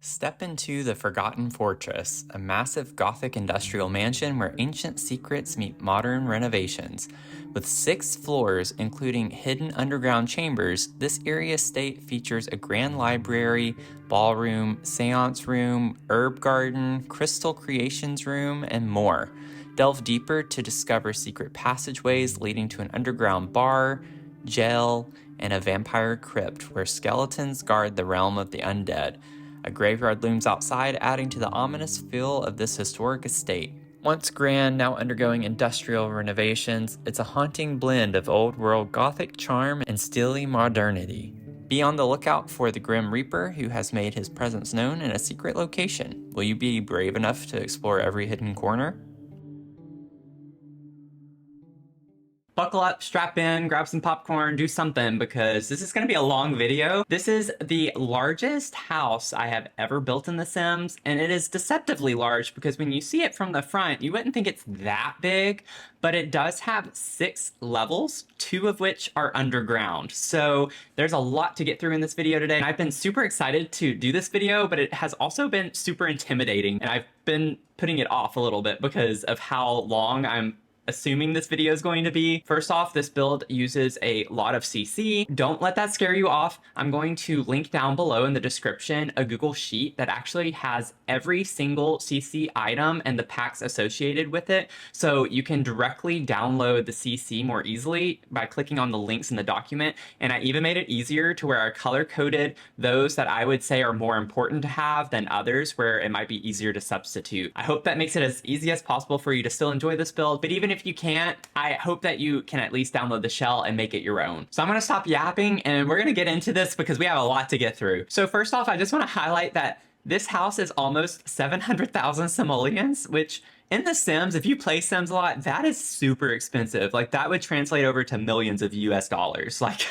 Step into the Forgotten Fortress, a massive Gothic industrial mansion where ancient secrets meet modern renovations. With 6 floors, including hidden underground chambers, this eerie estate features a grand library, ballroom, séance room, herb garden, crystal creations room, and more. Delve deeper to discover secret passageways leading to an underground bar, jail, and a vampire crypt where skeletons guard the realm of the undead. A graveyard looms outside, adding to the ominous feel of this historic estate. Once grand, now undergoing industrial renovations, it's a haunting blend of old world Gothic charm and steely modernity. Be on the lookout for the Grim Reaper, who has made his presence known in a secret location. Will you be brave enough to explore every hidden corner? Buckle up, strap in, grab some popcorn, do something, because this is going to be a long video. This is the largest house I have ever built in The Sims, and it is deceptively large because when you see it from the front, you wouldn't think it's that big, but it does have 6 levels, 2 of which are underground. So there's a lot to get through in this video today. And I've been super excited to do this video, but it has also been super intimidating, and I've been putting it off a little bit because of how long I'm assuming this video is going to be. First off, this build uses a lot of CC. Don't let that scare you off. I'm going to link down below in the description a Google Sheet that actually has every single CC item and the packs associated with it. So you can directly download the CC more easily by clicking on the links in the document. And I even made it easier to where I color coded those that I would say are more important to have than others where it might be easier to substitute. I hope that makes it as easy as possible for you to still enjoy this build, but even if you can't, I hope that you can at least download the shell and make it your own. So I'm gonna stop yapping and we're gonna get into this because we have a lot to get through. So first off, I just wanna highlight that this house is almost 700,000 simoleons, which in The Sims, if you play Sims a lot, that is super expensive. Like that would translate over to millions of US dollars. Like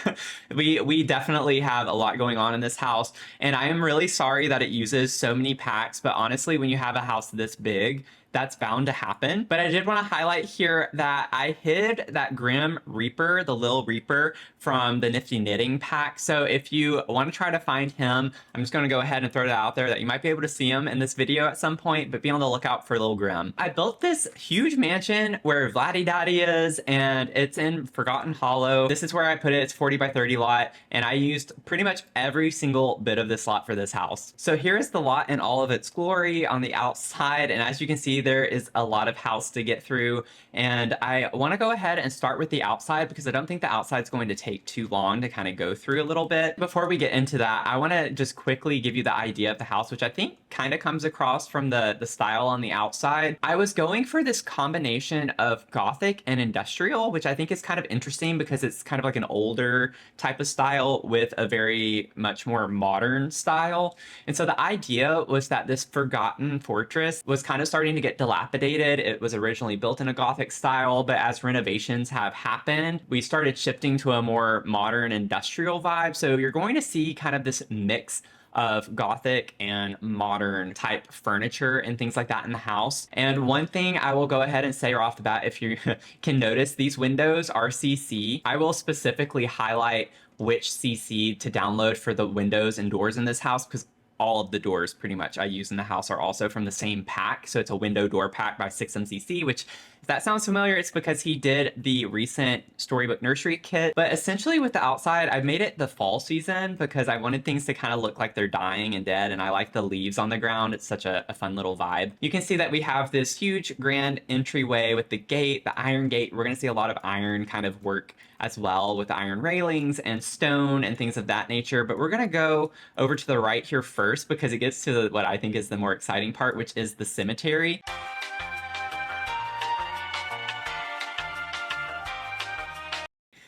we definitely have a lot going on in this house. And I am really sorry that it uses so many packs, but honestly, when you have a house this big, that's bound to happen. But I did want to highlight here that I hid that Grim Reaper, the Lil Reaper, from the Nifty Knitting pack. So if you want to try to find him, I'm just going to go ahead and throw it out there that you might be able to see him in this video at some point, but be on the lookout for Lil Grim. I built this huge mansion where Vladdy Daddy is, and it's in Forgotten Hollow. This is where I put it. It's 40 by 30 lot, and I used pretty much every single bit of this lot for this house. So here is the lot in all of its glory on the outside, and as you can see, there is a lot of house to get through, and I want to go ahead and start with the outside because I don't think the outside is going to take too long to kind of go through a little bit. Before we get into that, I want to just quickly give you the idea of the house, which I think kind of comes across from the style on the outside. I was going for this combination of Gothic and industrial, which I think is kind of interesting because it's kind of like an older type of style with a very much more modern style. And so the idea was that this Forgotten Fortress was kind of starting to get dilapidated. It was originally built in a Gothic style, but as renovations have happened, we started shifting to a more modern industrial vibe. So you're going to see kind of this mix of Gothic and modern type furniture and things like that in the house. And one thing I will go ahead and say right off the bat, if you can notice, these windows are CC. I will specifically highlight which CC to download for the windows and doors in this house because all of the doors pretty much I use in the house are also from the same pack. So it's a window door pack by 6MCC, which if that sounds familiar, it's because he did the recent Storybook Nursery kit. But essentially with the outside, I made it the fall season because I wanted things to kind of look like they're dying and dead. And I like the leaves on the ground. It's such a fun little vibe. You can see that we have this huge grand entryway with the gate, the iron gate. We're going to see a lot of iron kind of work as well with the iron railings and stone and things of that nature. But we're going to go over to the right here first because it gets to what I think is the more exciting part, which is the cemetery.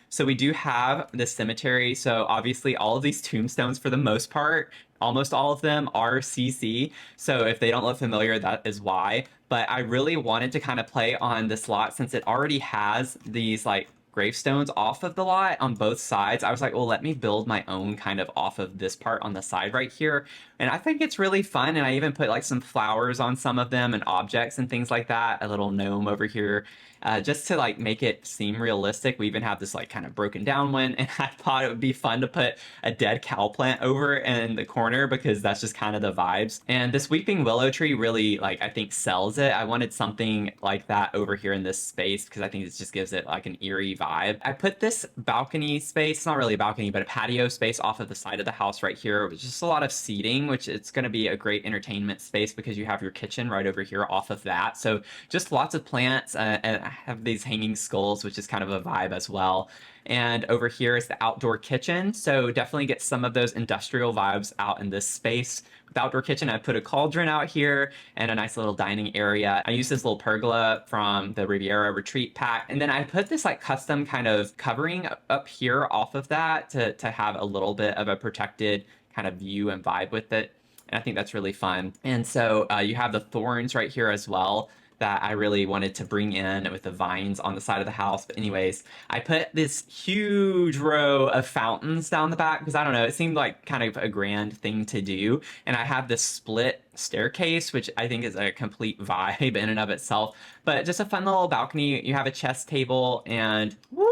So we do have the cemetery. So obviously all of these tombstones for the most part, almost all of them are CC. So if they don't look familiar, that is why. But I really wanted to kind of play on this lot since it already has these like gravestones off of the lot on both sides. I was like, well, let me build my own kind of off of this part on the side right here And I think it's really fun. And I even put like some flowers on some of them and objects and things like that. A little gnome over here. Just to like make it seem realistic. We even have this like kind of broken down one, and I thought it would be fun to put a dead cow plant over in the corner because that's just kind of the vibes. And this weeping willow tree really like I think sells it. I wanted something like that over here in this space because I think it just gives it like an eerie vibe. I put this balcony space, not really a balcony, but a patio space off of the side of the house right here, with just a lot of seating, which it's going to be a great entertainment space because you have your kitchen right over here off of that. So just lots of plants, and I have these hanging skulls, which is kind of a vibe as well. And over here is the outdoor kitchen. So definitely get some of those industrial vibes out in this space. With the outdoor kitchen, I put a cauldron out here and a nice little dining area. I use this little pergola from the Riviera retreat pack. And then I put this like custom kind of covering up here off of that to have a little bit of a protected kind of view and vibe with it. And I think that's really fun. And so you have the thorns right here as well that I really wanted to bring in with the vines on the side of the house. But anyways, I put this huge row of fountains down the back because I don't know, it seemed like kind of a grand thing to do. And I have this split staircase, which I think is a complete vibe in and of itself. But just a fun little balcony. You have a chess table and whoop,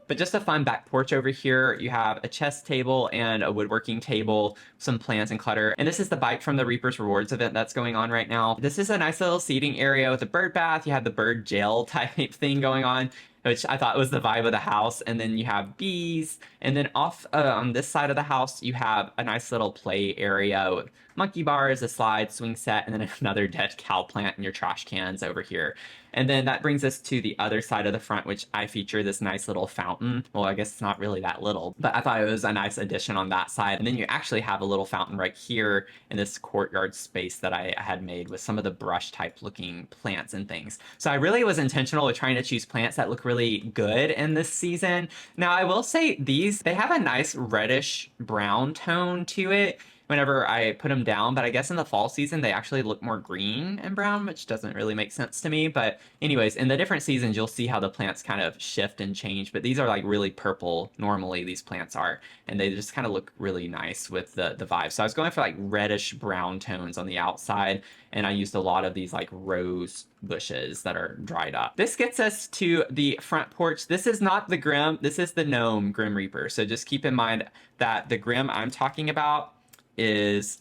but just a fun back porch over here. You have a chess table and a woodworking table, some plants and clutter. And this is the bike from the Reaper's Rewards event that's going on right now. This is a nice little seating area with a bird bath. You have the bird jail type thing going on, which I thought was the vibe of the house. And then you have bees. And then off on this side of the house, you have a nice little play area with monkey bars, a slide, swing set, and then another dead cow plant and your trash cans over here. And then that brings us to the other side of the front, which I feature this nice little fountain. Well, I guess it's not really that little, but I thought it was a nice addition on that side. And then you actually have a little fountain right here in this courtyard space that I had made with some of the brush type looking plants and things. So I really was intentional with trying to choose plants that look really good in this season. Now, I will say these, they have a nice reddish brown tone to it whenever I put them down, but I guess in the fall season they actually look more green and brown, which doesn't really make sense to me. But anyways, in the different seasons you'll see how the plants kind of shift and change, but these are like really purple normally, these plants are, and they just kind of look really nice with the vibe. So I was going for like reddish brown tones on the outside, and I used a lot of these like rose bushes that are dried up. This gets us to the front porch. This is not the Grim, this is the Gnome Grim Reaper. So just keep in mind that the Grim I'm talking about is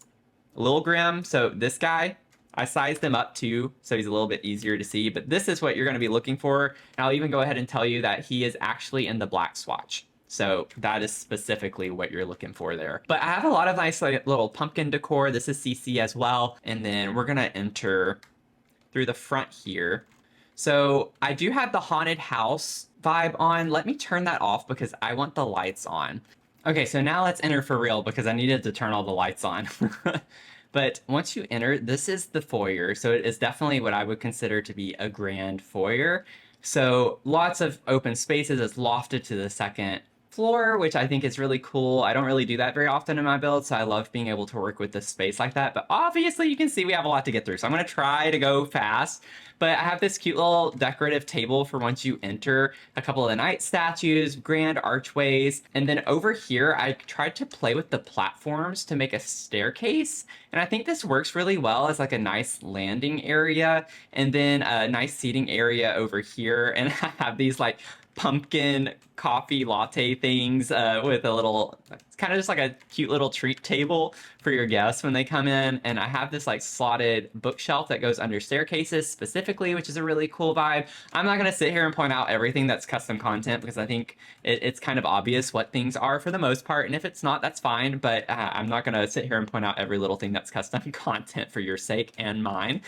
a little grim. So this guy, I sized him up too, so he's a little bit easier to see, but this is what you're going to be looking for. And I'll even go ahead and tell you that he is actually in the black swatch. So that is specifically what you're looking for there. But I have a lot of nice like, little pumpkin decor. This is CC as well. And then we're going to enter through the front here. So I do have the haunted house vibe on. Let me turn that off because I want the lights on. Okay, so now let's enter for real because I needed to turn all the lights on. But once you enter, this is the foyer. So it is definitely what I would consider to be a grand foyer. So lots of open spaces. It's lofted to the second floor, which I think is really cool. I don't really do that very often in my build, so I love being able to work with this space like that. But obviously you can see we have a lot to get through, so I'm going to try to go fast. But I have this cute little decorative table for once you enter, a couple of the knight statues, grand archways, and then over here I tried to play with the platforms to make a staircase, and I think this works really well as like a nice landing area, and then a nice seating area over here, and I have these like pumpkin coffee latte things with a little, it's kind of just like a cute little treat table for your guests when they come in. And I have this like slotted bookshelf that goes under staircases specifically, which is a really cool vibe. I'm not going to sit here and point out everything that's custom content because I think it's kind of obvious what things are for the most part. And if it's not, that's fine. But I'm not going to sit here and point out every little thing that's custom content for your sake and mine.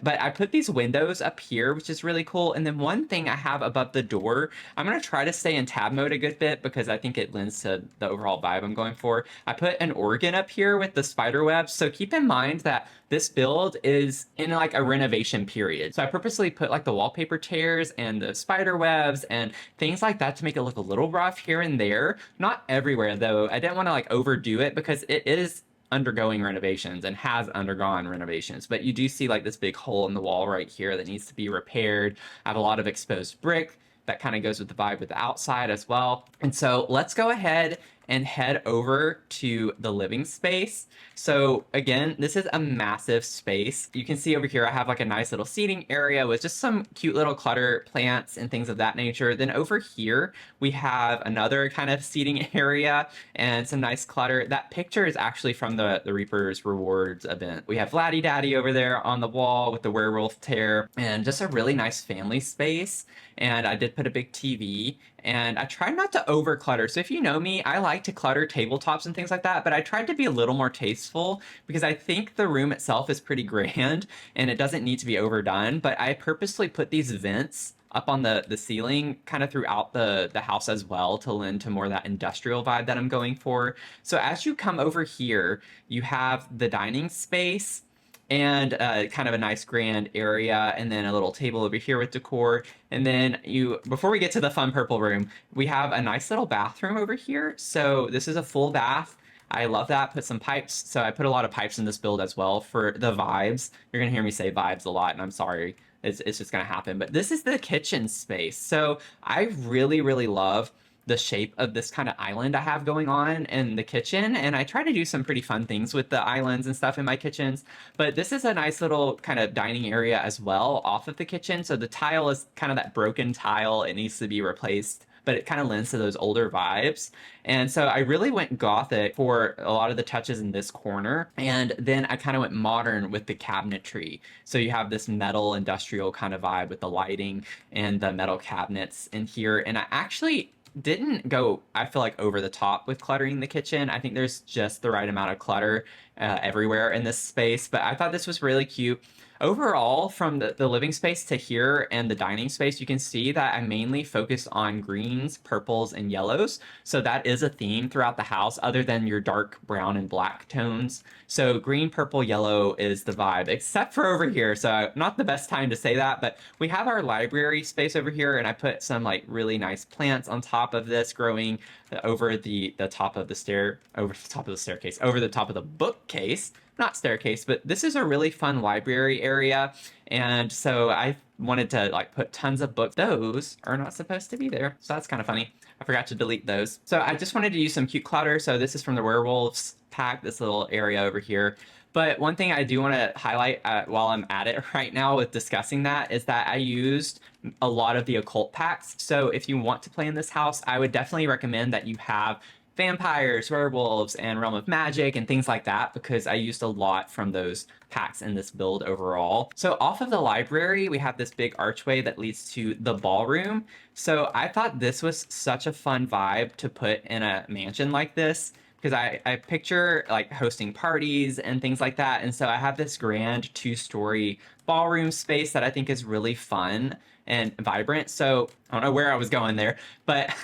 But I put these windows up here, which is really cool. And then one thing I have above the door, I'm going to try to stay in tab mode a good bit because I think it lends to the overall vibe I'm going for. I put an organ up here with the spider webs. So keep in mind that this build is in like a renovation period. So I purposely put like the wallpaper tears and the spider webs and things like that to make it look a little rough here and there. Not everywhere though. I didn't want to like overdo it because it is undergoing renovations and has undergone renovations, but you do see like this big hole in the wall right here that needs to be repaired. I have a lot of exposed brick that kind of goes with the vibe with the outside as well. And so let's go ahead and head over to the living space. So again, this is a massive space. You can see over here I have like a nice little seating area with just some cute little clutter plants and things of that nature. Then over here we have another kind of seating area and some nice clutter. That picture is actually from the Reaper's Rewards event. We have Laddie Daddy over there on the wall with the werewolf tear and just a really nice family space. And I did put a big TV, and I tried not to over clutter. So if you know me, I like to clutter tabletops and things like that, but I tried to be a little more tasteful because I think the room itself is pretty grand and it doesn't need to be overdone. But I purposely put these vents up on the ceiling kind of throughout the house as well to lend to more of that industrial vibe that I'm going for. So as you come over here, you have the dining space and kind of a nice grand area, and then a little table over here with decor. And then before we get to the fun purple room, we have a nice little bathroom over here. So this is a full bath. I love that. Put some pipes. So I put a lot of pipes in this build as well for the vibes. You're gonna hear me say vibes a lot, and I'm sorry. It's just gonna happen. But this is the kitchen space. So I really, really love the shape of this kind of island I have going on in the kitchen. And I try to do some pretty fun things with the islands and stuff in my kitchens. But this is a nice little kind of dining area as well off of the kitchen. So the tile is kind of that broken tile. It needs to be replaced, but it kind of lends to those older vibes. And so I really went Gothic for a lot of the touches in this corner. And then I kind of went modern with the cabinetry. So you have this metal industrial kind of vibe with the lighting and the metal cabinets in here. And I actually didn't go, I feel like, over the top with cluttering the kitchen. I think there's just the right amount of clutter everywhere in this space, but I thought this was really cute. Overall, from the living space to here and the dining space, you can see that I mainly focus on greens, purples, and yellows. So that is a theme throughout the house, other than your dark brown and black tones. So green, purple, yellow is the vibe, except for over here. So not the best time to say that, but we have our library space over here, and I put some like really nice plants on top of this growing over the top of the staircase, over the top of the bookcase. Not staircase, but this is a really fun library area. And so I wanted to like put tons of books. Those are not supposed to be there. So that's kind of funny. I forgot to delete those. So I just wanted to use some cute clutter. So this is from the werewolves pack, this little area over here. But one thing I do want to highlight while I'm at it right now with discussing that is that I used a lot of the occult packs. So if you want to play in this house, I would definitely recommend that you have vampires, werewolves, and Realm of Magic and things like that, because I used a lot from those packs in this build overall. So off of the library, we have this big archway that leads to the ballroom. So I thought this was such a fun vibe to put in a mansion like this, because I picture like hosting parties and things like that. And so I have this grand 2-story ballroom space that I think is really fun and vibrant. So I don't know where I was going there, but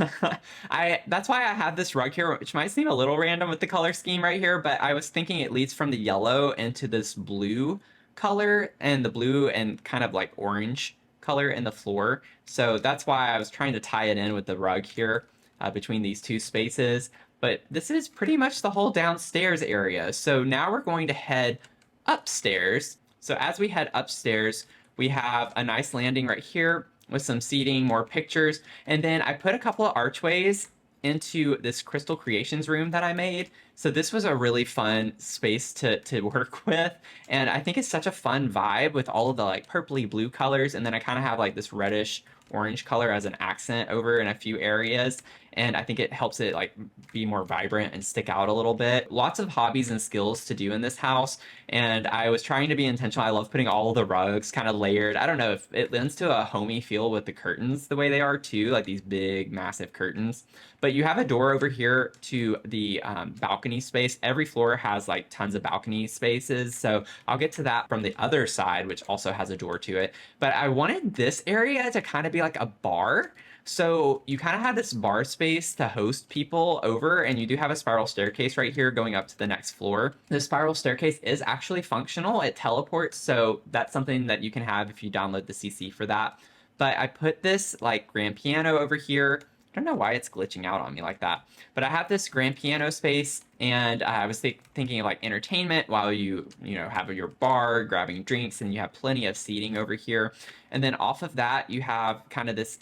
that's why I have this rug here, which might seem a little random with the color scheme right here, but I was thinking it leads from the yellow into this blue color, and the blue and kind of like orange color in the floor. So that's why I was trying to tie it in with the rug here between these two spaces. But this is pretty much the whole downstairs area. So now we're going to head upstairs. So as we head upstairs, we have a nice landing right here with some seating, more pictures. And then I put a couple of archways into this Crystal Creations room that I made. So this was a really fun space to work with. And I think it's such a fun vibe with all of the like purpley blue colors. And then I kind of have like this reddish orange color as an accent over in a few areas. And I think it helps it like be more vibrant and stick out a little bit. Lots of hobbies and skills to do in this house. And I was trying to be intentional. I love putting all the rugs kind of layered. I don't know if it lends to a homey feel with the curtains the way they are too, like these big, massive curtains. But you have a door over here to the balcony space. Every floor has like tons of balcony spaces. So I'll get to that from the other side, which also has a door to it. But I wanted this area to kind of be like a bar. So you kind of have this bar space to host people over, and you do have a spiral staircase right here going up to the next floor. The spiral staircase is actually functional. It teleports, so that's something that you can have if you download the CC for that. But I put this like grand piano over here I don't know why it's glitching out on me like that. But I have this grand piano space, and I was thinking of like entertainment while you know, have your bar, grabbing drinks, and you have plenty of seating over here. And then off of that, you have kind of this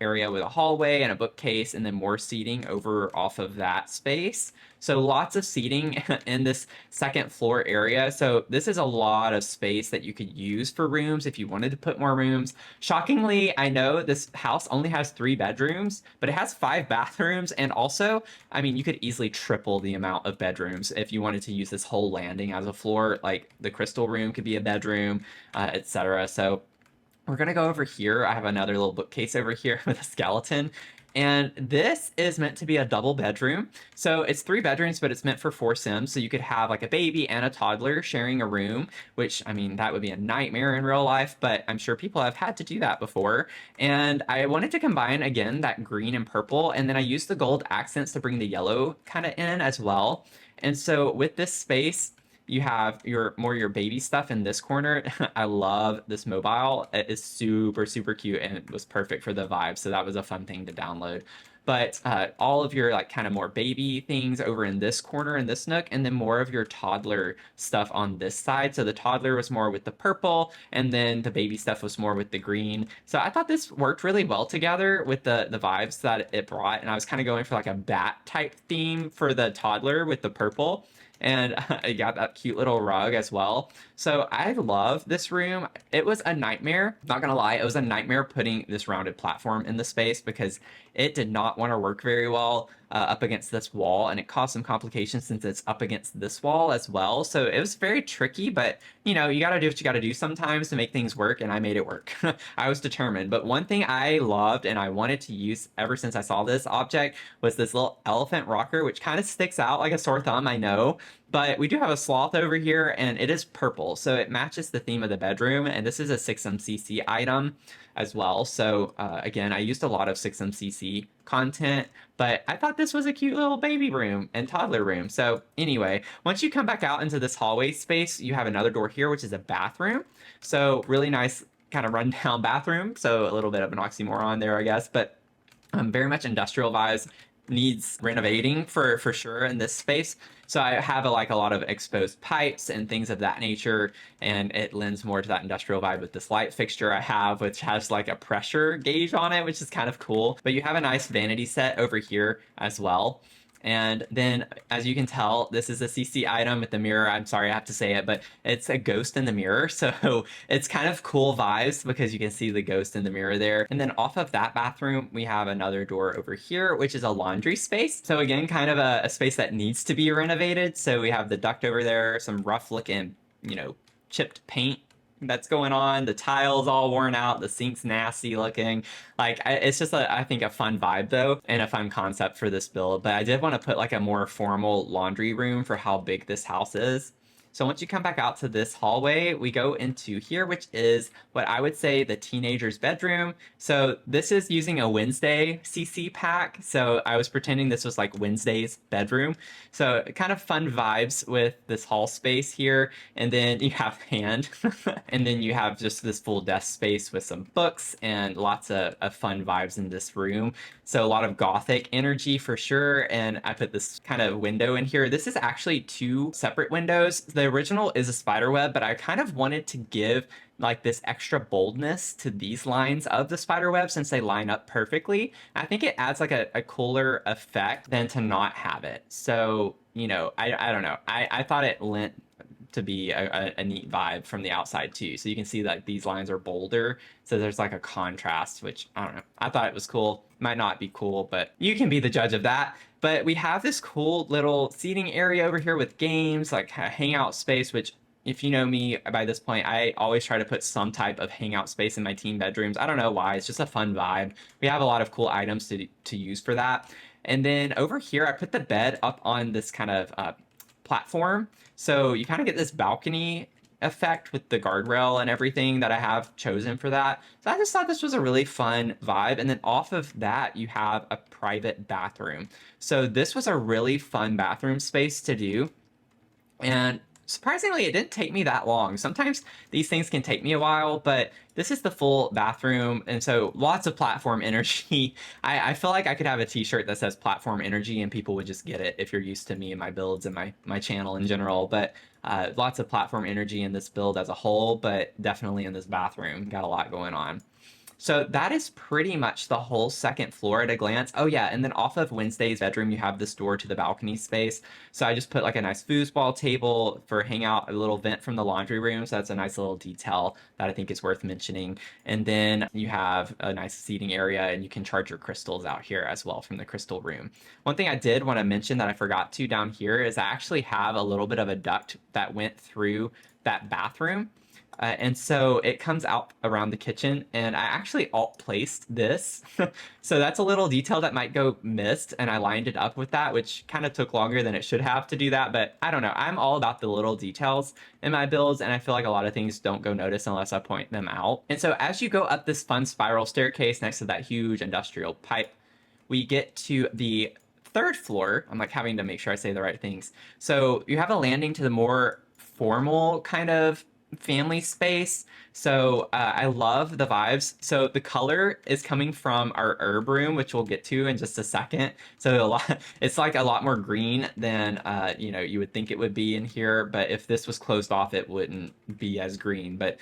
area with a hallway and a bookcase, and then more seating over off of that space. So lots of seating in this second floor area. So this is a lot of space that you could use for rooms if you wanted to put more rooms. Shockingly, I know this house only has 3 bedrooms, but it has 5 bathrooms. And also, I mean, you could easily triple the amount of bedrooms if you wanted to use this whole landing as a floor. Like the crystal room could be a bedroom, etc. So we're gonna go over here. I have another little bookcase over here with a skeleton. And this is meant to be a double bedroom. So it's 3 bedrooms, but it's meant for 4 Sims. So you could have like a baby and a toddler sharing a room, which, I mean, that would be a nightmare in real life, but I'm sure people have had to do that before. And I wanted to combine, again, that green and purple. And then I used the gold accents to bring the yellow kind of in as well. And so with this space, you have your baby stuff in this corner. I love this mobile. It is super, super cute, and it was perfect for the vibe. So that was a fun thing to download. But all of your like kind of more baby things over in this corner in this nook, and then more of your toddler stuff on this side. So the toddler was more with the purple, and then the baby stuff was more with the green. So I thought this worked really well together with the vibes that it brought. And I was kind of going for like a bat type theme for the toddler with the purple. And I got that cute little rug as well. So I love this room. It was a nightmare, not gonna lie, it was a nightmare putting this rounded platform in the space because it did not want to work very well up against this wall, and it caused some complications since it's up against this wall as well. So it was very tricky, but you know, you gotta do what you gotta do sometimes to make things work, and I made it work. I was determined. But one thing I loved and I wanted to use ever since I saw this object was this little elephant rocker, which kind of sticks out like a sore thumb, I know. But we do have a sloth over here, and it is purple, so it matches the theme of the bedroom, and this is a 6MCC item as well. So again, I used a lot of 6MCC content, but I thought this was a cute little baby room and toddler room. So anyway, once you come back out into this hallway space, you have another door here, which is a bathroom. So really nice kind of rundown bathroom. So a little bit of an oxymoron there, I guess, but very much industrial vibes. Needs renovating for sure in this space. So I have like a lot of exposed pipes and things of that nature, and it lends more to that industrial vibe with this light fixture I have, which has like a pressure gauge on it, which is kind of cool. But you have a nice vanity set over here as well. And then, as you can tell, this is a CC item with the mirror. I'm sorry I have to say it, but it's a ghost in the mirror. So it's kind of cool vibes because you can see the ghost in the mirror there. And then off of that bathroom, we have another door over here, which is a laundry space. So again, kind of a space that needs to be renovated. So we have the duct over there, some rough looking, you know, chipped paint that's going on. The tiles all worn out. The sink's nasty looking. Like, it's just, I think, a fun vibe, though, and a fun concept for this build. But I did want to put, like, a more formal laundry room for how big this house is. So once you come back out to this hallway, we go into here, which is what I would say the teenager's bedroom. So this is using a Wednesday CC pack. So I was pretending this was like Wednesday's bedroom. So kind of fun vibes with this hall space here. And then you have hand. And then you have just this full desk space with some books and lots of fun vibes in this room. So a lot of Gothic energy for sure. And I put this kind of window in here. This is actually 2 separate windows. The original is a spider web, but I kind of wanted to give like this extra boldness to these lines of the spider web since they line up perfectly. I think it adds like a cooler effect than to not have it. So, you know, I don't know. I thought it lent to be a neat vibe from the outside too. So you can see that these lines are bolder. So there's like a contrast, which I don't know. I thought it was cool. Might not be cool, but you can be the judge of that. But we have this cool little seating area over here with games, like a hangout space, which if you know me by this point, I always try to put some type of hangout space in my team bedrooms. I don't know why. It's just a fun vibe. We have a lot of cool items to use for that. And then over here, I put the bed up on this kind of platform. So you kind of get this balcony effect with the guardrail and everything that I have chosen for that. So I just thought this was a really fun vibe. And then off of that, you have a private bathroom. So this was a really fun bathroom space to do. And Surprisingly, it didn't take me that long. Sometimes these things can take me a while, but this is the full bathroom, and so lots of platform energy. I feel like I could have a t-shirt that says platform energy and people would just get it if you're used to me and my builds and my channel in general. But lots of platform energy in this build as a whole, but definitely in this bathroom. Got a lot going on. So that is pretty much the whole second floor at a glance. Oh yeah, and then off of Wednesday's bedroom, you have this door to the balcony space. So I just put like a nice foosball table for hangout, a little vent from the laundry room. So that's a nice little detail that I think is worth mentioning. And then you have a nice seating area and you can charge your crystals out here as well from the crystal room. One thing I did want to mention that I forgot to down here is I actually have a little bit of a duct that went through that bathroom. And so it comes out around the kitchen, and I actually alt placed this. So that's a little detail that might go missed, and I lined it up with that, which kind of took longer than it should have to do that. But I don't know. I'm all about the little details in my builds, and I feel like a lot of things don't go noticed unless I point them out. And so as you go up this fun spiral staircase next to that huge industrial pipe, we get to the third floor. I'm like having to make sure I say the right things. So you have a landing to the more formal kind of family space. So I love the vibes. So the color is coming from our herb room, which we'll get to in just a second. So it's like a lot more green than you would think it would be in here. But if this was closed off, it wouldn't be as green. But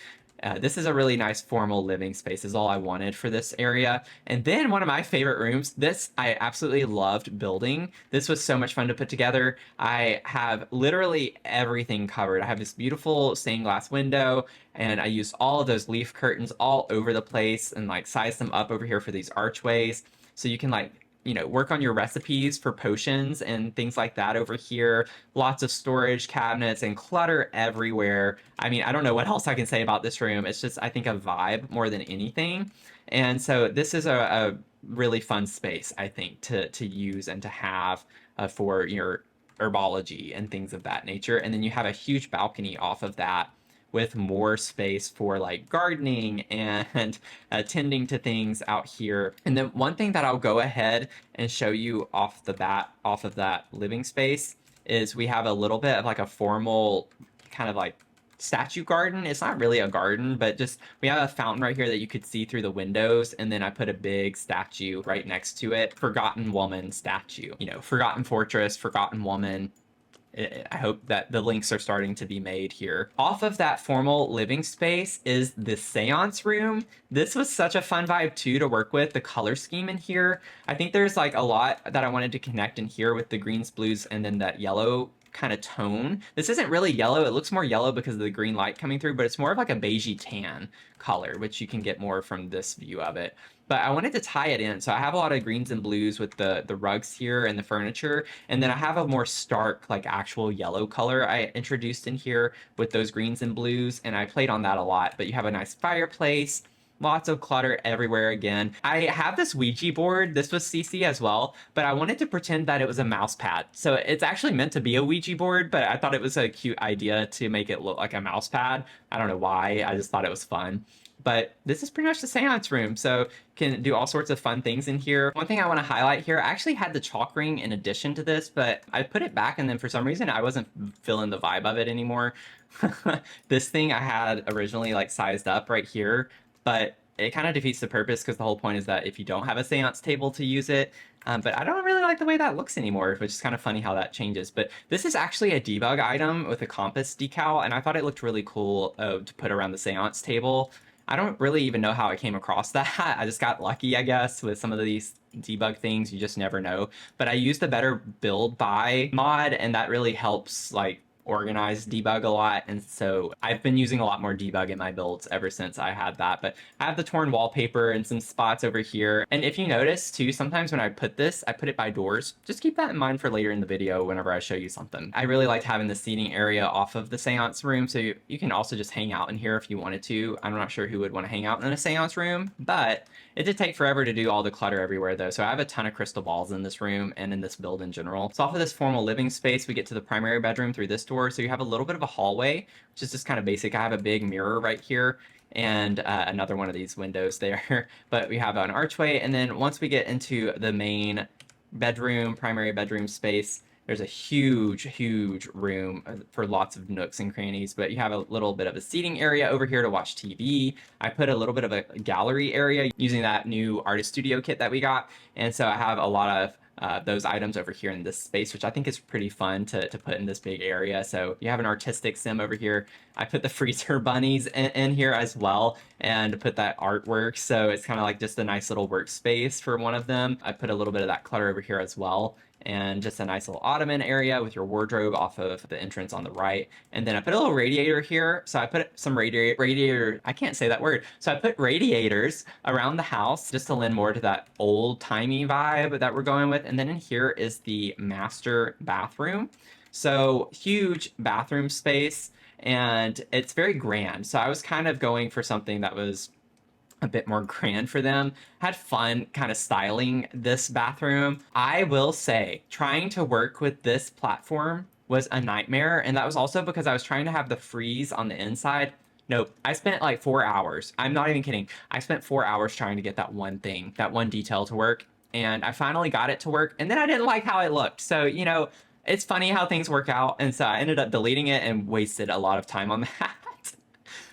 this is a really nice formal living space is all I wanted for this area. And then one of my favorite rooms, this I absolutely loved building. This was so much fun to put together. I have literally everything covered. I have this beautiful stained glass window, and I used all of those leaf curtains all over the place and like sized them up over here for these archways. So you can like work on your recipes for potions and things like that over here. Lots of storage cabinets and clutter everywhere. I mean, I don't know what else I can say about this room. It's just, I think, a vibe more than anything. And so this is a really fun space, I think, to use and to have for your herbology and things of that nature. And then you have a huge balcony off of that with more space for like gardening and tending to things out here. And then one thing that I'll go ahead and show you off the bat, off of that living space, is we have a little bit of like a formal kind of like statue garden. It's not really a garden, but just we have a fountain right here that you could see through the windows, and then I put a big statue right next to it. Forgotten woman statue. Forgotten fortress, forgotten woman. I hope that the links are starting to be made here. Off of that formal living space is the seance room. This was such a fun vibe too to work with, the color scheme in here. I think there's like a lot that I wanted to connect in here with the greens, blues, and then that yellow kind of tone. This isn't really yellow. It looks more yellow because of the green light coming through, but it's more of like a beigey tan color, which you can get more from this view of it. But I wanted to tie it in. So I have a lot of greens and blues with the rugs here and the furniture. And then I have a more stark, like actual yellow color I introduced in here with those greens and blues. And I played on that a lot. But you have a nice fireplace. Lots of clutter everywhere again. I have this Ouija board. This was CC as well, but I wanted to pretend that it was a mouse pad. So it's actually meant to be a Ouija board, but I thought it was a cute idea to make it look like a mouse pad. I don't know why. I just thought it was fun. But this is pretty much the seance room, so can do all sorts of fun things in here. One thing I want to highlight here, I actually had the chalk ring in addition to this, but I put it back, and then for some reason I wasn't feeling the vibe of it anymore. This thing I had originally like sized up right here, but it kind of defeats the purpose because the whole point is that if you don't have a seance table to use it, but I don't really like the way that looks anymore, which is kind of funny how that changes. But this is actually a debug item with a compass decal, and I thought it looked really cool to put around the seance table. I don't really even know how I came across that. I just got lucky, I guess, with some of these debug things. You just never know. But I used the Better Build By mod, and that really helps like organize debug a lot, and so I've been using a lot more debug in my builds ever since I had that. But I have the torn wallpaper and some spots over here, and if you notice too, sometimes when I put this, I put it by doors. Just keep that in mind for later in the video whenever I show you something. I really liked having the seating area off of the seance room, so you can also just hang out in here if you wanted to. I'm not sure who would want to hang out in a seance room, but it did take forever to do all the clutter everywhere though, so I have a ton of crystal balls in this room and in this build in general. So off of this formal living space, we get to the primary bedroom through this door, so you have a little bit of a hallway, which is just kind of basic. I have a big mirror right here and another one of these windows there, but we have an archway, and then once we get into the main bedroom, primary bedroom space, There's a huge room for lots of nooks and crannies, but you have a little bit of a seating area over here to watch TV. I put a little bit of a gallery area using that new artist studio kit that we got. And so I have a lot of those items over here in this space, which I think is pretty fun to put in this big area. So you have an artistic sim over here. I put the freezer bunnies in here as well and put that artwork. So it's kind of like just a nice little workspace for one of them. I put a little bit of that clutter over here as well, and just a nice little ottoman area with your wardrobe off of the entrance on the right. And then I put a little radiator here. So I put some radiator, I can't say that word. So I put radiators around the house just to lend more to that old-timey vibe that we're going with. And then in here is the master bathroom. So huge bathroom space, and it's very grand. So I was kind of going for something that was a bit more grand for them. Had fun kind of styling this bathroom. I will say, trying to work with this platform was a nightmare, and that was also because I was trying to have the freeze on the inside. Nope, I spent like 4 hours. I'm not even kidding. I spent 4 hours trying to get that one thing, that one detail to work, and I finally got it to work, and then I didn't like how it looked. So, you know, it's funny how things work out, and so I ended up deleting it and wasted a lot of time on that.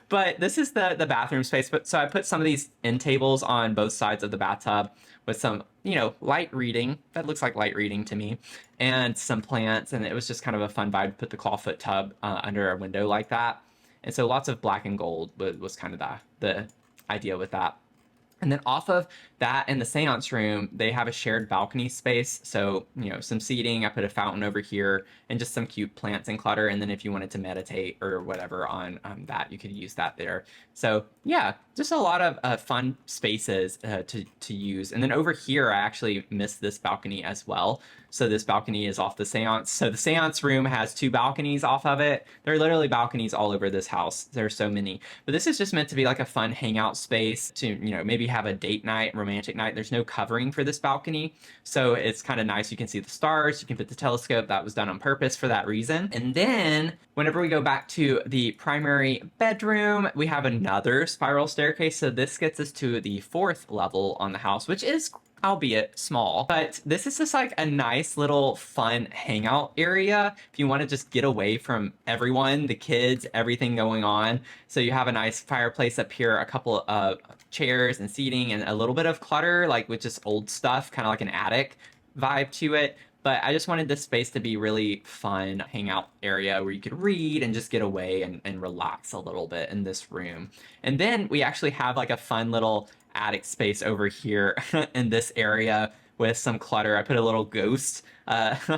But this is the bathroom space. But so I put some of these end tables on both sides of the bathtub with some, you know, light reading. That looks like light reading to me. And some plants. And it was just kind of a fun vibe to put the clawfoot tub under a window like that. And so lots of black and gold was kind of the idea with that. And then off of that in the seance room, they have a shared balcony space. So, you know, some seating, I put a fountain over here and just some cute plants and clutter. And then if you wanted to meditate or whatever on that, you could use that there. So yeah, just a lot of fun spaces to use. And then over here, I actually missed this balcony as well. So this balcony is off the seance. So the seance room has 2 balconies off of it. There are literally balconies all over this house. There's so many. But this is just meant to be like a fun hangout space to, you know, maybe have a date night, romantic night. There's no covering for this balcony. So it's kind of nice. You can see the stars. You can put the telescope. That was done on purpose for that reason. And then whenever we go back to the primary bedroom, we have another spiral staircase. So this gets us to the 4th level on the house, which is albeit small, but this is just like a nice little fun hangout area if you want to just get away from everyone, the kids, everything going on. So you have a nice fireplace up here, a couple of chairs and seating, and a little bit of clutter, like with just old stuff, kind of like an attic vibe to it. But I just wanted this space to be really fun hangout area where you could read and just get away and relax a little bit in this room. And then we actually have like a fun little attic space over here in this area with some clutter. I put a little ghost and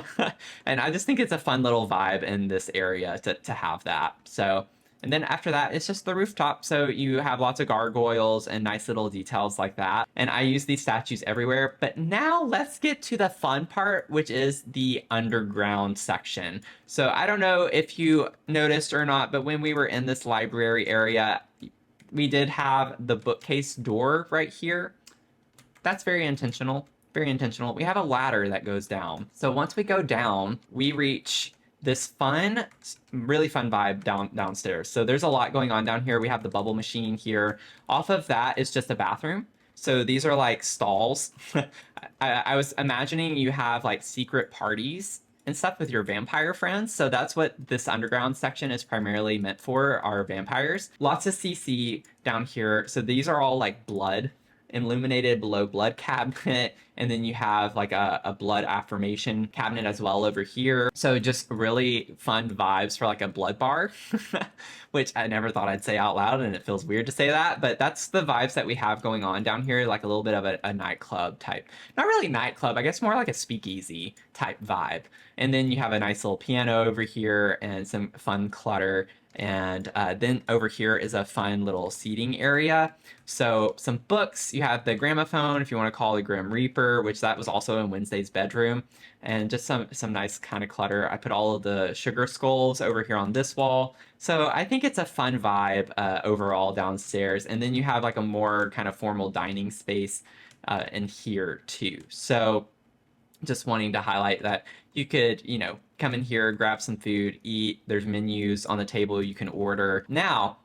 I just think it's a fun little vibe in this area to have that. So, and then after that, it's just the rooftop. So you have lots of gargoyles and nice little details like that. And I use these statues everywhere. But now let's get to the fun part, which is the underground section. So I don't know if you noticed or not, but when we were in this library area, we did have the bookcase door right here. That's very intentional, very intentional. We have a ladder that goes down. So once we go down, we reach this fun, really fun vibe downstairs. So there's a lot going on down here. We have the bubble machine here. Off of that is just a bathroom. So these are like stalls. I was imagining you have like secret parties and stuff with your vampire friends. So that's what this underground section is primarily meant for, are vampires. Lots of CC down here. So these are all like blood, illuminated below blood cabinet. And then you have like a blood affirmation cabinet as well over here. So just really fun vibes for like a blood bar, which I never thought I'd say out loud, and it feels weird to say that, but that's the vibes that we have going on down here, like a little bit of a nightclub type. Not really nightclub, I guess more like a speakeasy type vibe. And then you have a nice little piano over here and some fun clutter. And then over here is a fun little seating area. So some books, you have the gramophone, if you want to call it Grim Reaper, which that was also in Wednesday's bedroom. And just some nice kind of clutter. I put all of the sugar skulls over here on this wall. So I think it's a fun vibe overall downstairs. And then you have like a more kind of formal dining space in here too. So just wanting to highlight that you could, you know, come in here, grab some food, eat. There's menus on the table you can order. Now,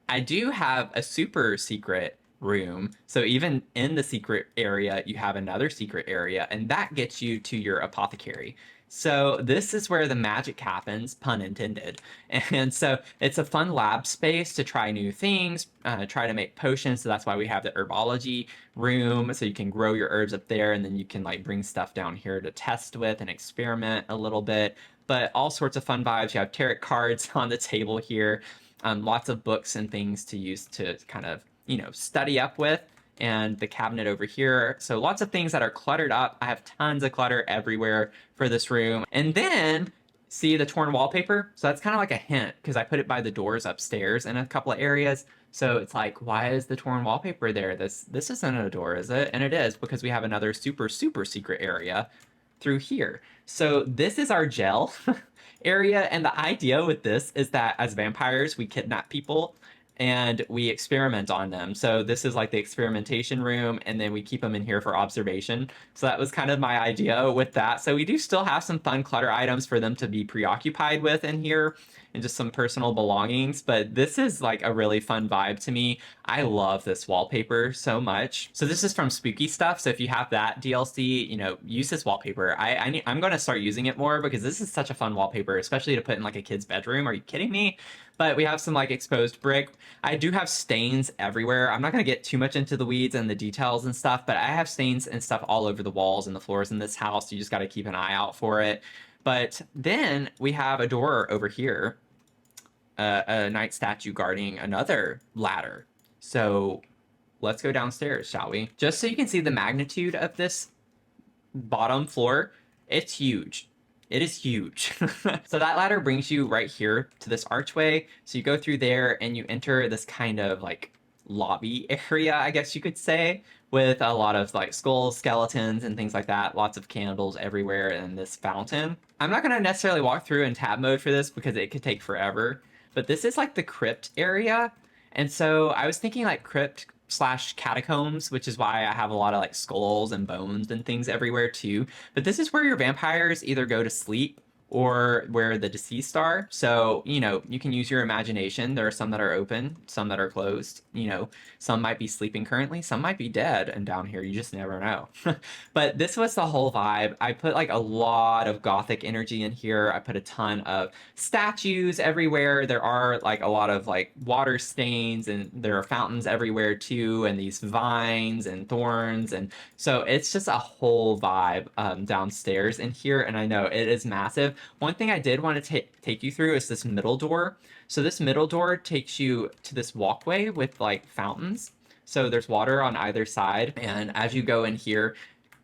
I do have a super secret room. So even in the secret area, you have another secret area, and that gets you to your apothecary. So this is where the magic happens, pun intended. And so it's a fun lab space to try new things, try to make potions. So that's why we have the herbology room. So you can grow your herbs up there, and then you can like bring stuff down here to test with and experiment a little bit. But all sorts of fun vibes. You have tarot cards on the table here, lots of books and things to use to kind of, study up with, and the cabinet over here. So lots of things that are cluttered up. I have tons of clutter everywhere for this room. And then see the torn wallpaper? So that's kind of like a hint because I put it by the doors upstairs in a couple of areas. So it's like, why is the torn wallpaper there? This isn't a door, is it? And it is, because we have another super, super secret area through here. So this is our gel area. And the idea with this is that as vampires, we kidnap people and we experiment on them. So this is like the experimentation room, and then we keep them in here for observation. So that was kind of my idea with that. So we do still have some fun clutter items for them to be preoccupied with in here, and just some personal belongings. But this is like a really fun vibe to me. I love this wallpaper so much. So this is from Spooky Stuff. So if you have that DLC, use this wallpaper. I'm going to start using it more because this is such a fun wallpaper, especially to put in like a kid's bedroom. Are you kidding me? But we have some like exposed brick. I do have stains everywhere. I'm not going to get too much into the weeds and the details and stuff, but I have stains and stuff all over the walls and the floors in this house. You just got to keep an eye out for it. But then we have a door over here, a night statue guarding another ladder. So let's go downstairs, shall we? Just so you can see the magnitude of this bottom floor, it's huge. It is huge. So that ladder brings you right here to this archway. So you go through there and you enter this kind of like lobby area, I guess you could say, with a lot of like skulls, skeletons, and things like that. Lots of candles everywhere, and this fountain. I'm not going to necessarily walk through in tab mode for this because it could take forever. But this is like the crypt area. And so I was thinking like crypt / catacombs, which is why I have a lot of like skulls and bones and things everywhere too. But this is where your vampires either go to sleep or where the deceased are. So, you can use your imagination. There are some that are open, some that are closed. Some might be sleeping currently, some might be dead. And down here, you just never know. But this was the whole vibe. I put like a lot of Gothic energy in here. I put a ton of statues everywhere. There are like a lot of like water stains, and there are fountains everywhere too, and these vines and thorns. And so it's just a whole vibe downstairs in here. And I know it is massive. One thing I did want to take you through is this middle door. So this middle door takes you to this walkway with like fountains. So there's water on either side. And as you go in here,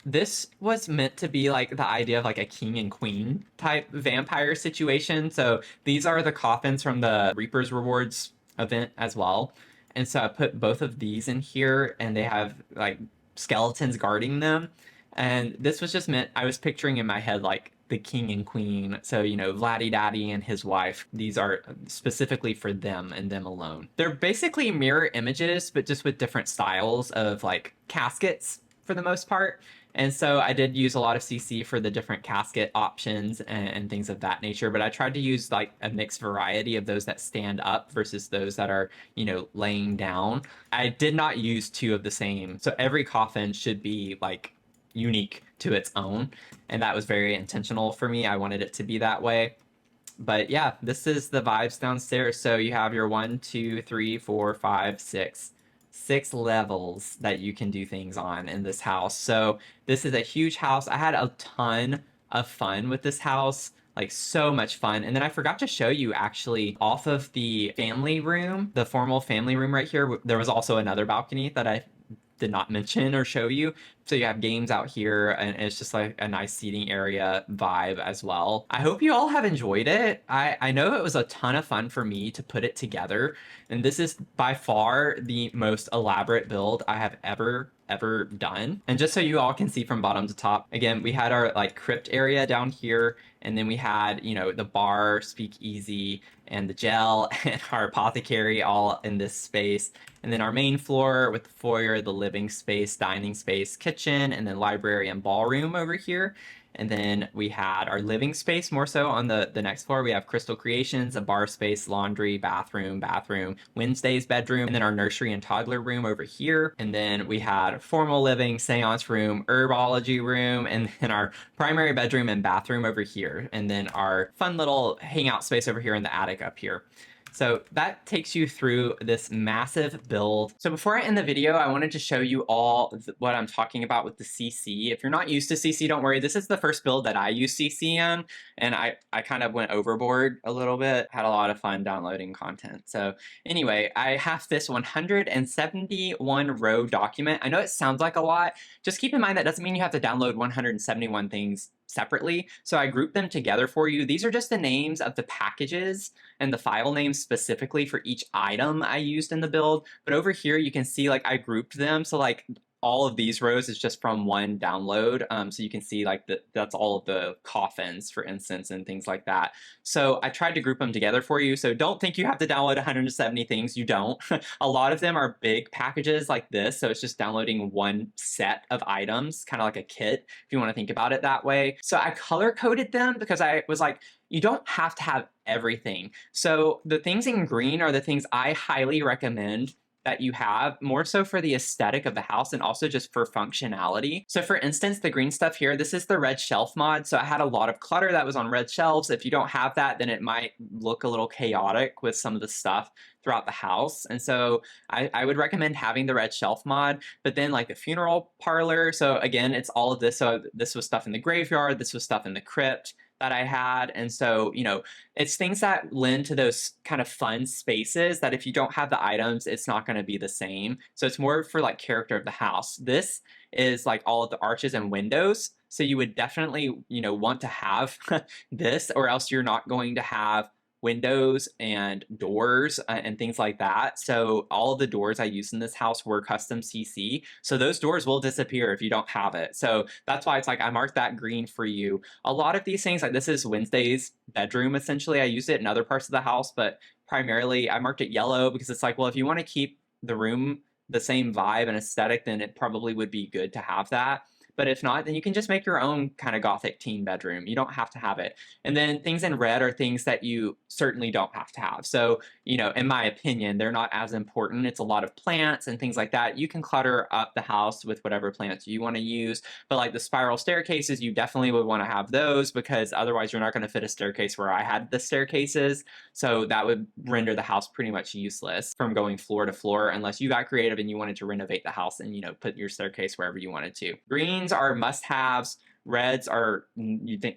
this was meant to be like the idea of like a king and queen type vampire situation. So these are the coffins from the Reaper's Rewards event as well. And so I put both of these in here, and they have like skeletons guarding them. And this was just meant, I was picturing in my head like the king and queen. So, Vladdy Daddy and his wife, these are specifically for them and them alone. They're basically mirror images, but just with different styles of like caskets for the most part. And so I did use a lot of CC for the different casket options and things of that nature. But I tried to use like a mixed variety of those that stand up versus those that are, laying down. I did not use two of the same. So every coffin should be like unique to its own, and that was very intentional for me. I wanted it to be that way. But yeah, this is the vibes downstairs. So you have your 1, 2, 3, 4, 5, 6 levels that you can do things on in this house. So this is a huge house. I had a ton of fun with this house, like so much fun. And then I forgot to show you actually off of the family room, the formal family room right here, there was also another balcony that I did not mention or show you. So you have games out here, and it's just like a nice seating area vibe as well. I hope you all have enjoyed it. I know it was a ton of fun for me to put it together, and this is by far the most elaborate build I have ever done. And just so you all can see from bottom to top, again, we had our like crypt area down here, and then we had, the bar, speakeasy, and the gel, and our apothecary all in this space. And then our main floor with the foyer, the living space, dining space, kitchen, and then library and ballroom over here. And then we had our living space more so on the next floor. We have Crystal Creations, a bar space, laundry, bathroom, Wednesday's bedroom, and then our nursery and toddler room over here. And then we had formal living, seance room, herbology room, and then our primary bedroom and bathroom over here. And then our fun little hangout space over here in the attic up here. So that takes you through this massive build. So before I end the video, I wanted to show you all what I'm talking about with the CC. If you're not used to CC, don't worry. This is the first build that I use CC in, and I kind of went overboard a little bit, had a lot of fun downloading content. So anyway, I have this 171 row document. I know it sounds like a lot. Just keep in mind that doesn't mean you have to download 171 things separately. So I grouped them together for you. These are just the names of the packages and the file names specifically for each item I used in the build. But over here, you can see like I grouped them. So like all of these rows is just from one download. So you can see like that's all of the coffins, for instance, and things like that. So I tried to group them together for you. So don't think you have to download 170 things. You don't. A lot of them are big packages like this. So it's just downloading one set of items, kind of like a kit, if you want to think about it that way. So I color coded them because I was like, you don't have to have everything. So the things in green are the things I highly recommend that you have, more so for the aesthetic of the house and also just for functionality. So for instance, the green stuff here, this is the red shelf mod. So I had a lot of clutter that was on red shelves. If you don't have that, then it might look a little chaotic with some of the stuff throughout the house. And so I would recommend having the red shelf mod, but then like the funeral parlor. So again, it's all of this. So this was stuff in the graveyard. This was stuff in the crypt that I had. And so, you know, it's things that lend to those kind of fun spaces that if you don't have the items, it's not going to be the same. So it's more for like character of the house. This is like all of the arches and windows. So you would definitely, you know, want to have this, or else you're not going to have windows and doors and things like that. So all of the doors I used in this house were custom CC. So those doors will disappear if you don't have it. So that's why it's like I marked that green for you. A lot of these things, like this is Wednesday's bedroom, essentially. I used it in other parts of the house, but primarily I marked it yellow because it's like, well, if you want to keep the room the same vibe and aesthetic, then it probably would be good to have that. But if not, then you can just make your own kind of Gothic teen bedroom. You don't have to have it. And then things in red are things that you certainly don't have to have. So, you know, in my opinion, they're not as important. It's a lot of plants and things like that. You can clutter up the house with whatever plants you want to use. But like the spiral staircases, you definitely would want to have those because otherwise you're not going to fit a staircase where I had the staircases. So that would render the house pretty much useless from going floor to floor unless you got creative and you wanted to renovate the house and, you know, put your staircase wherever you wanted to. Greens are must-haves. Reds are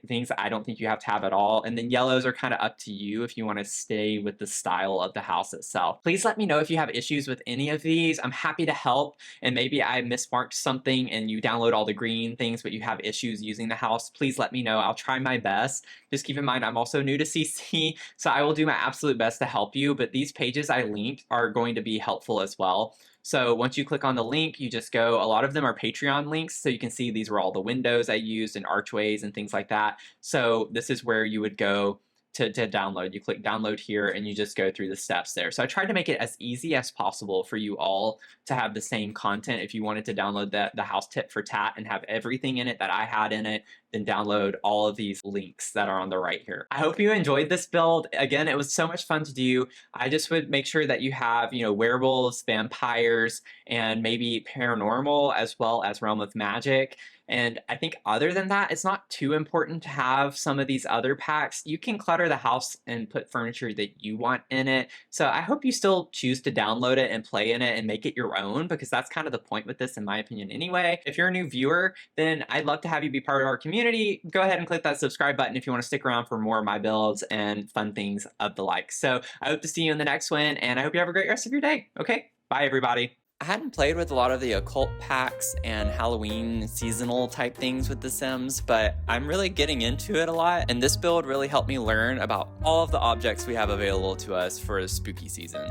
things that I don't think you have to have at all. And then yellows are kind of up to you if you want to stay with the style of the house itself. Please let me know if you have issues with any of these. I'm happy to help. And maybe I mismarked something and you download all the green things, but you have issues using the house. Please let me know. I'll try my best. Just keep in mind, I'm also new to CC, so I will do my absolute best to help you. But these pages I linked are going to be helpful as well. So once you click on the link, you just go, a lot of them are Patreon links. So you can see these were all the windows I used and archways and things like that. So this is where you would go to download. You click download here and you just go through the steps there. So I tried to make it as easy as possible for you all to have the same content. If you wanted to download the house tip for tat and have everything in it that I had in it, then download all of these links that are on the right here. I hope you enjoyed this build. Again, it was so much fun to do. I just would make sure that you have, you know, werewolves, vampires, and maybe paranormal as well as realm of magic. And I think other than that, it's not too important to have some of these other packs. You can clutter the house and put furniture that you want in it. So I hope you still choose to download it and play in it and make it your own, because that's kind of the point with this, in my opinion anyway. If you're a new viewer, then I'd love to have you be part of our community. Go ahead and click that subscribe button if you want to stick around for more of my builds and fun things of the like. So I hope to see you in the next one, and I hope you have a great rest of your day. Okay, bye everybody. I hadn't played with a lot of the occult packs and Halloween seasonal type things with The Sims, but I'm really getting into it a lot, and this build really helped me learn about all of the objects we have available to us for a spooky season.